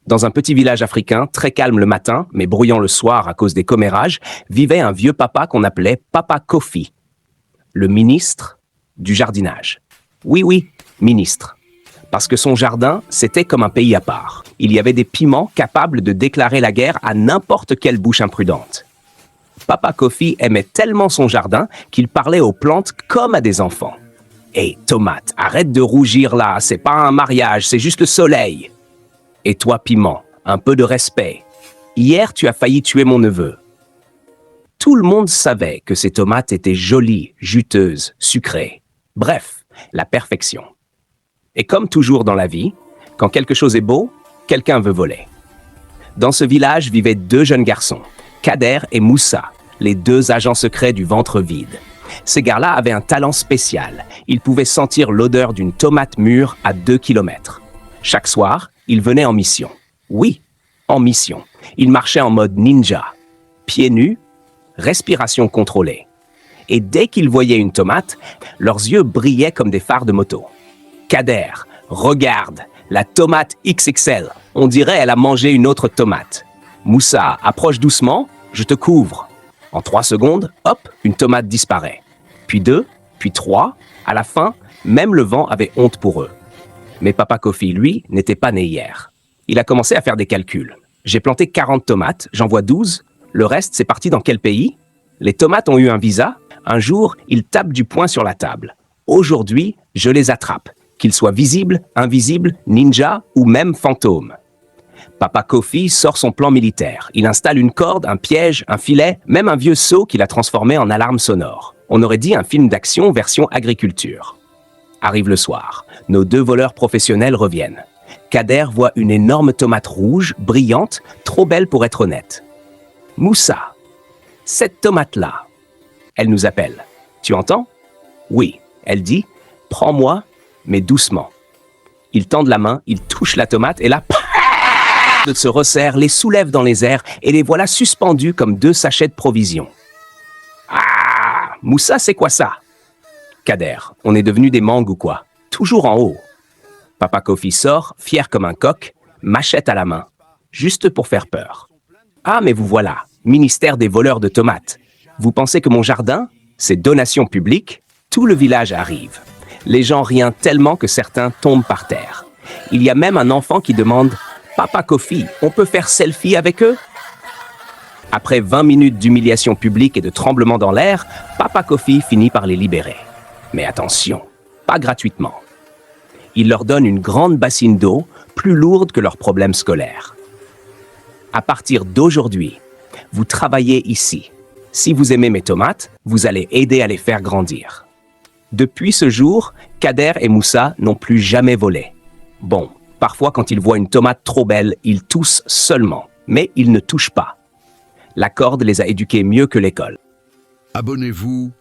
Dans un petit village africain, très calme le matin, mais bruyant le soir à cause des commérages, vivait un vieux papa qu'on appelait Papa Kofi, le ministre du jardinage. Oui, oui, ministre. Parce que son jardin, c'était comme un pays à part. Il y avait des piments capables de déclarer la guerre à n'importe quelle bouche imprudente. Papa Kofi aimait tellement son jardin qu'il parlait aux plantes comme à des enfants. « Hé, tomate, arrête de rougir là, c'est pas un mariage, c'est juste le soleil. » Et toi, piment, un peu de respect. Hier, tu as failli tuer mon neveu. Tout le monde savait que ces tomates étaient jolies, juteuses, sucrées. Bref, la perfection. Et comme toujours dans la vie, quand quelque chose est beau, quelqu'un veut voler. Dans ce village vivaient deux jeunes garçons, Kader et Moussa, les deux agents secrets du ventre vide. Ces gars-là avaient un talent spécial. Ils pouvaient sentir l'odeur d'une tomate mûre à 2 kilomètres. Chaque soir, ils venaient en mission. Oui, en mission. Ils marchaient en mode ninja. Pieds nus, respiration contrôlée. Et dès qu'ils voyaient une tomate, leurs yeux brillaient comme des phares de moto. Kader, regarde, la tomate XXL. On dirait elle a mangé une autre tomate. Moussa, approche doucement, je te couvre. En 3 secondes, hop, une tomate disparaît. Puis 2, puis 3. À la fin, même le vent avait honte pour eux. Mais Papa Kofi, lui, n'était pas né hier. Il a commencé à faire des calculs. J'ai planté 40 tomates, j'en vois 12. Le reste, c'est parti dans quel pays? Les tomates ont eu un visa. Un jour, ils tapent du poing sur la table. Aujourd'hui, je les attrape. Qu'ils soient visibles, invisibles, ninja ou même fantômes. Papa Kofi sort son plan militaire. Il installe une corde, un piège, un filet, même un vieux seau qu'il a transformé en alarme sonore. On aurait dit un film d'action version agriculture. Arrive le soir. Nos 2 voleurs professionnels reviennent. Kader voit une énorme tomate rouge, brillante, trop belle pour être honnête. Moussa, cette tomate-là, elle nous appelle. Tu entends? Oui, elle dit, prends-moi, mais doucement. Il tend la main, il touche la tomate et là, se resserre, les soulève dans les airs et les voilà suspendus comme 2 sachets de provisions. Ah, Moussa, c'est quoi ça? Kader, on est devenus des mangues ou quoi? Toujours en haut. Papa Kofi sort, fier comme un coq, machette à la main, juste pour faire peur. Ah, mais vous voilà, ministère des voleurs de tomates. Vous pensez que mon jardin, c'est donation publique? Tout le village arrive. Les gens rient tellement que certains tombent par terre. Il y a même un enfant qui demande « Papa Kofi, on peut faire selfie avec eux ?» Après 20 minutes d'humiliation publique et de tremblements dans l'air, Papa Kofi finit par les libérer. Mais attention, pas gratuitement. Il leur donne une grande bassine d'eau, plus lourde que leurs problèmes scolaires. À partir d'aujourd'hui, vous travaillez ici. Si vous aimez mes tomates, vous allez aider à les faire grandir. Depuis ce jour, Kader et Moussa n'ont plus jamais volé. Bon, parfois quand ils voient une tomate trop belle, ils toussent seulement, mais ils ne touchent pas. La corde les a éduqués mieux que l'école. Abonnez-vous